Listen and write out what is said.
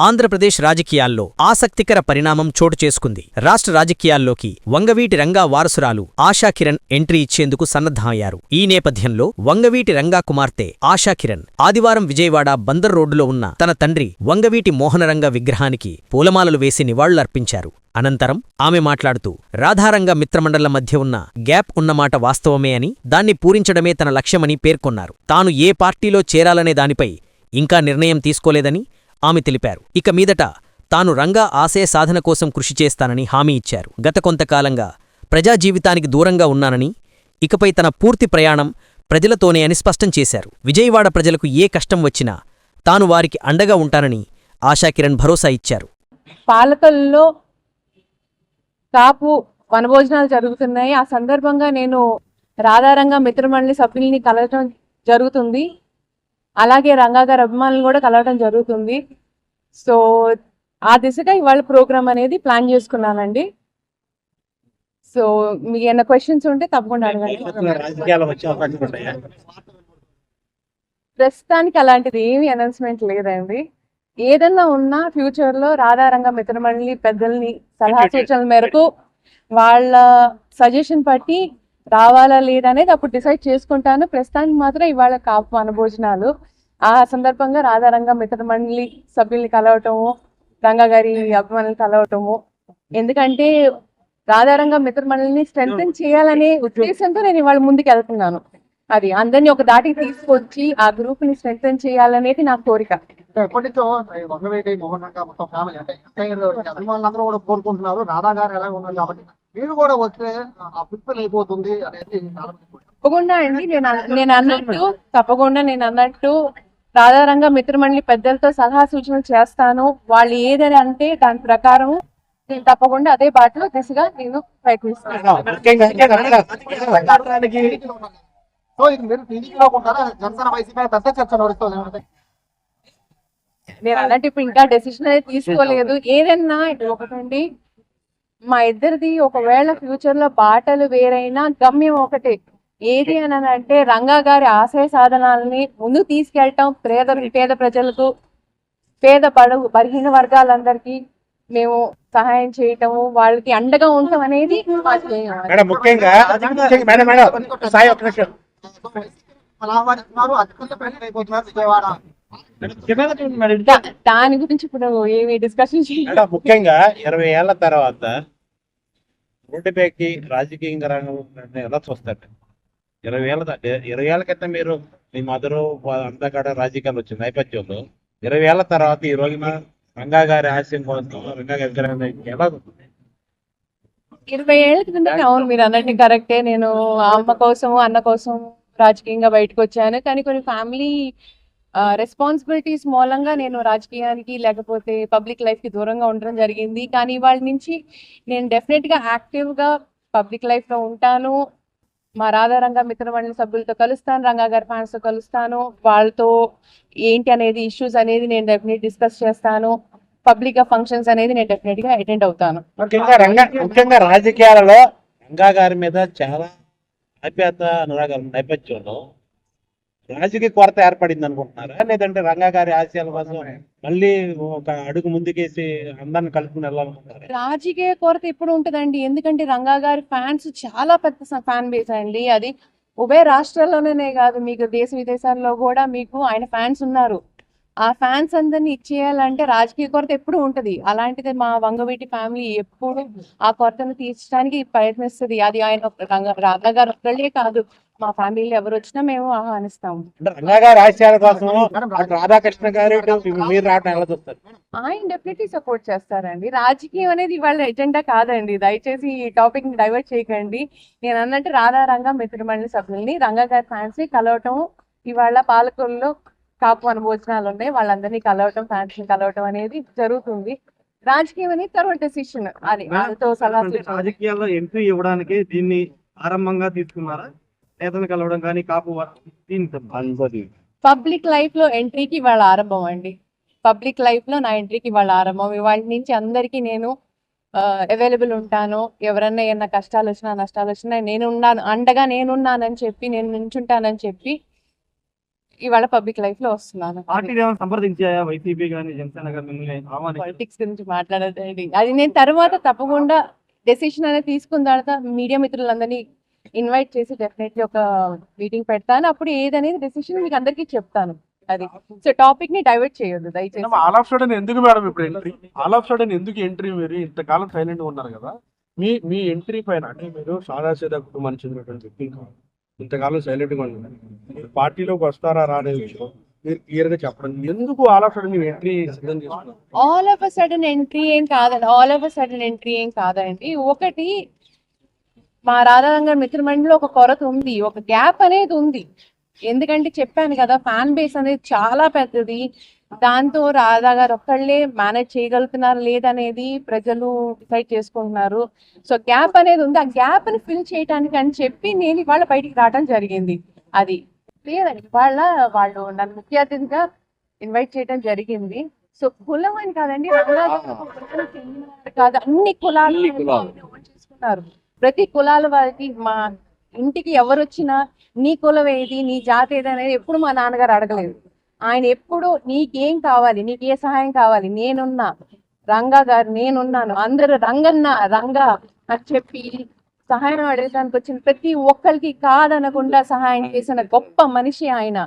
ఆంధ్రప్రదేశ్ రాజకీయాల్లో ఆసక్తికర పరిణామం చోటు చేసుకుంది. రాష్ట్ర రాజకీయాల్లోకి వంగవీటి రంగా వారసురాలు ఆశాకిరణ్ ఎంట్రీ ఇచ్చేందుకు సన్నద్ధమయ్యారు. ఈ నేపథ్యంలో వంగవీటి రంగా కుమార్తె ఆశాకిరణ్ ఆదివారం విజయవాడ బందర్ రోడ్డులో ఉన్న తన తండ్రి వంగవీటి మోహనరంగ విగ్రహానికి పూలమాలలు వేసి నివాళులర్పించారు. అనంతరం ఆమె మాట్లాడుతూ రాధారంగ మిత్రమండళ్ల మధ్య ఉన్న గ్యాప్ ఉన్నమాట వాస్తవమే అని, దాన్ని పూరించడమే తన లక్ష్యమని పేర్కొన్నారు. తాను ఏ పార్టీలో చేరాలనే దానిపై ఇంకా నిర్ణయం తీసుకోలేదని ఆమె తెలిపారు. ఇక మీదట తాను రంగా ఆశయ సాధన కోసం కృషి చేస్తానని హామీ ఇచ్చారు. గత కొంతకాలంగా ప్రజా జీవితానికి దూరంగా ఉన్నానని, ఇకపై తన పూర్తి ప్రయాణం ప్రజలతోనే అని స్పష్టం చేశారు. విజయవాడ ప్రజలకు ఏ కష్టం వచ్చినా తాను వారికి అండగా ఉంటానని ఆశాకిరణ్ భరోసా ఇచ్చారు. పాలకల్లో కాపు వనభోజనాలు జరుగుతున్నాయి. ఆ సందర్భంగా నేను రాధారంగ మిత్రమండలి సభ్యుల్ని కలవటం జరుగుతుంది. అలాగే రంగా గారి అభిమానులు కూడా కలవడం జరుగుతుంది. సో ఆ దిశగా ఇవాళ ప్రోగ్రామ్ అనేది ప్లాన్ చేసుకున్నానండి. సో మీకు ఏమైనా క్వశ్చన్స్ ఉంటే తప్పకుండా అడగండి. ప్రస్తుతానికి అలాంటిది ఏమీ అనౌన్స్మెంట్ లేదండి. ఏదన్నా ఉన్నా ఫ్యూచర్లో రాధారంగ మిత్రమండలి పెద్దల్ని సలహా సూచనల మేరకు వాళ్ళ సజెషన్ బట్టి రావాలా లేదా అనేది అప్పుడు డిసైడ్ చేసుకుంటాను. ప్రస్తుతానికి మాత్రం ఇవాళ కాపు వనభోజనాలు. ఆ సందర్భంగా రాధారంగ మిత్రమండలి సభ్యుల్ని కలవటము, రంగా గారి అభిమానులు కలవటము, ఎందుకంటే రాధారంగ మిత్రమండలిని స్ట్రెంథెన్ చేయాలనే ఉద్దేశంతో నేను ఇవాళ ముందుకు వెళ్తున్నాను. అది అందరినీ ఒక దాటికి తీసుకొచ్చి ఆ గ్రూప్ ని స్ట్రెంథెన్ చేయాలనేది నా కోరిక. ఎప్పటితో వంగవీటి మోహన్ రంగా మొత్తం ఫ్యామిలీ అంటే అభిమానులందరూ కూడా కోరుకుంటున్నారు రాధా గారు ఎలా ఉన్నారు కాబట్టి మీరు కూడా వస్తే ఆ పిప్పలు అయిపోతుంది అనేది. తప్పకుండా అండి, నేను అన్నట్టు రాధారంగ మిత్రమండలి పెద్దలతో సలహా సూచనలు చేస్తాను. వాళ్ళు ఏదని అంటే దాని ప్రకారం నేను తప్పకుండా అదే బాటలో దిశగా నేను ప్రయత్నిస్తాను. నేను అన్నట్టు ఇప్పుడు ఇంకా డెసిషన్ అనేది తీసుకోలేదు. ఏదన్నా ఒకటండి, మా ఇద్దరిది ఒకవేళ ఫ్యూచర్ లో బాటలు వేరైనా గమ్యం ఒకటే. ఏది అని అంటే రంగా గారి ఆశయ సాధనాలని ముందుకు తీసుకెళ్ళటం, పేద ప్రజలకు, బలహీన వర్గాలందరికీ మేము సహాయం చేయటము, వాళ్ళకి అండగా ఉండటం అనేది దాని గురించి ఇప్పుడు ఏమి డిస్కషన్ ముఖ్యంగా 20 ఏళ్ల తర్వాత రోడ్డుపైకి రాజకీయంగా రంగం ఎలా చూస్తారు? 20 ఏళ్ల క్రితం మీరు మీ మదరు అంతా కూడా రాజకీయాలు వచ్చిన నేపథ్యంలో 20 ఏళ్ల తర్వాత ఈ రోజున రంగా గారి ఆశయం కోసం రంగా గారి ఎలా 20 ఏళ్ల క్రితం అవును మీరు అన్నట్టు కరెక్టే. నేను అమ్మ కోసం అన్న కోసం రాజకీయంగా బయటకు వచ్చాను. కానీ కొన్ని ఫ్యామిలీ రెస్పాన్సిబిలిటీస్ మూలంగా నేను రాజకీయానికి లేకపోతే పబ్లిక్ లైఫ్ కి దూరంగా ఉండడం జరిగింది. కానీ వాళ్ళ నుంచి నేను డెఫినెట్ గా యాక్టివ్ గా పబ్లిక్ లైఫ్ లో ఉంటాను. మా రాధారంగ మిత్రమండలి సభ్యులతో కలుస్తాను, రంగా గారి ఫ్యాన్స్ తో కలుస్తాను. వాళ్ళతో ఏంటి అనేది ఇష్యూస్ అనేది నేను డెఫినెట్ డిస్కస్ చేస్తాను. పబ్లిక్ ఫంక్షన్స్ అనేది నేను డెఫినెట్ గా అటెండ్ అవుతాను. ముఖ్యంగా రాజకీయాలలో రంగా గారి మీద చాలా ఆప్యాయత అనురాగాల నేపథ్యంలో రాజకీయ కొరత ఏర్పడింది అనుకుంటున్నారా, లేదంటే రంగా గారి ఆశయాల కోసం మళ్ళీ ఒక అడుగు ముందుకేసి అందరిని కలుపుకుని వెళ్ళాలనుకుంటారా? రాజకీయ కొరత ఎప్పుడు ఉంటుందండి, ఎందుకంటే రంగా గారి ఫ్యాన్స్ చాలా పెద్ద ఫ్యాన్ బేస్ అండి. అది ఉభయ రాష్ట్రాల్లోనే కాదు, మీకు దేశ విదేశాల్లో కూడా మీకు ఆయన ఫ్యాన్స్ ఉన్నారు. ఆ ఫ్యాన్స్ అందరినీ ఇచ్చేయాలంటే రాజకీయ కొరత ఎప్పుడు ఉంటది. అలాంటిది మా వంగవీటి ఫ్యామిలీ ఎప్పుడు ఆ కొరతను తీర్చడానికి ప్రయత్నిస్తుంది. అది ఆయన రాధా గారు ఒక్కళ్ళే కాదు, మా ఫ్యామిలీలో ఎవరు వచ్చినా మేము ఆహ్వానిస్తాము. ఆయన డెఫినెట్లీ సపోర్ట్ చేస్తారండి. రాజకీయం అనేది ఇవాళ ఎజెండా కాదండి, దయచేసి ఈ టాపిక్ ని డైవర్ట్ చేయకండి. నేను అన్నట్టు రాధారంగ మిత్రమండలి సభ్యుల్ని, రంగా గారి ఫ్యాన్స్ ని కలవటం, ఇవాళ పాలకుల్లో కాపు వనభోజనాలు ఉన్నాయి, వాళ్ళందరినీ కలవటం, ఫ్యాన్స్ ని కలవటం అనేది జరుగుతుంది. రాజకీయం అనేది తర్వాత డెసిషన్, అది వాళ్ళతో సలహా. రాజకీయాల్లో ఎంట్రీ ఇవ్వడానికి దీన్ని ఆరంభంగా తీసుకున్నారా, నేతను కలవడం కానీ కాపు పబ్లిక్ లైఫ్ లో ఎంట్రీకి వాళ్ళ ఆరంభం అండి. పబ్లిక్ లైఫ్ లో నా ఎంట్రీకి వాళ్ళ ఆరంభం. ఇవాళ నుంచి అందరికీ నేను అవైలబుల్ ఉంటాను. ఎవరన్నా ఏమన్నా కష్టాలు వచ్చినా నష్టాలు వచ్చినా నేనున్నాను, అండగా నేనున్నానని చెప్పి, నేను నించుంటానని చెప్పి ఇవాళ పబ్లిక్ లైఫ్ లో వస్తున్నాను. పార్టీలు ఏమైనా సంప్రదించాయా వైసీపీ కానీ జనసేన కానీ మిమ్మల్ని ఆహ్వానించారా? పాలిటిక్స్ గురించి మాట్లాడదండి, అది నేను తర్వాత తప్పకుండా డెసిషన్ అనేది తీసుకున్న తర్వాత మీడియా మిత్రులందరినీ ఇన్వైట్ చేసి డెఫినెట్లీ ఒక మీటింగ్ పెడతాను. అప్పుడు ఏదనేది డెసిషన్ మీకు అందరికీ చెప్తాను. అది సో టాపిక్ ని డైవర్ట్ చేయొద్దు దయచేసి. ఆల్ ఆఫ్ సడన్ ఎందుకు మేడం ఇప్పుడు ఎంట్రీ? ఆల్ ఆఫ్ సడన్ ఎందుకు ఎంట్రీ? మీరు ఇంతకాలం సైలెంట్ గా ఉన్నారు కదా, మీ ఎంట్రీ పైన అంటే మీరు సాదాసీదా కుటుంబానికి చెందినటువంటి వ్యక్తి కాదు, ఇంతకాలం సైలెంట్ గా ఉన్నారు, మీరు పార్టీలోకి వస్తారా రానే విషయం మీరు క్లియర్ గా చెప్పండి. ఎందుకు ఆల్ ఆఫ్ సడన్ మీరు ఎంట్రీ సిద్ధం చేసుకున్నారు? All of a sudden entry ఏం కాదండి, all of a sudden entry ఏం కాదండి. ఒకటి, మా రాధారంగ మిత్రమండలిలో ఒక కొరత ఉంది, ఒక గ్యాప్ అనేది ఉంది. ఎందుకంటే చెప్పాను కదా, ఫ్యాన్ బేస్ అనేది చాలా పెద్దది. దాంతో రాధా గారు ఒక్కళ్ళే మేనేజ్ చేయగలుగుతున్నారు లేదనేది ప్రజలు డిసైడ్ చేసుకుంటున్నారు. సో గ్యాప్ అనేది ఉంది, ఆ గ్యాప్ ని ఫిల్ చేయడానికి అని చెప్పి నేను ఇవాళ బయటికి రావడం జరిగింది. అది లేదండి, వాళ్ళు నన్ను ముఖ్య అతిథిగా ఇన్వైట్ చేయడం జరిగింది. సో కులం అని కాదండి, కాదు, అన్ని కులాలు చేసుకున్నారు. ప్రతి కులాల వారికి మా ఇంటికి ఎవరు వచ్చినా నీ కులం ఏది, నీ జాతి ఏది అనేది ఎప్పుడు మా నాన్నగారు అడగలేదు. ఆయన ఎప్పుడు నీకేం కావాలి, నీకు ఏ సహాయం కావాలి, నేనున్నా, రంగా గారు నేనున్నాను, అందరూ రంగన్న రంగా అని చెప్పి సహాయం అడగడానికి వచ్చిన ప్రతి ఒక్కరికి కాదనకుండా సహాయం చేసిన గొప్ప మనిషి ఆయన.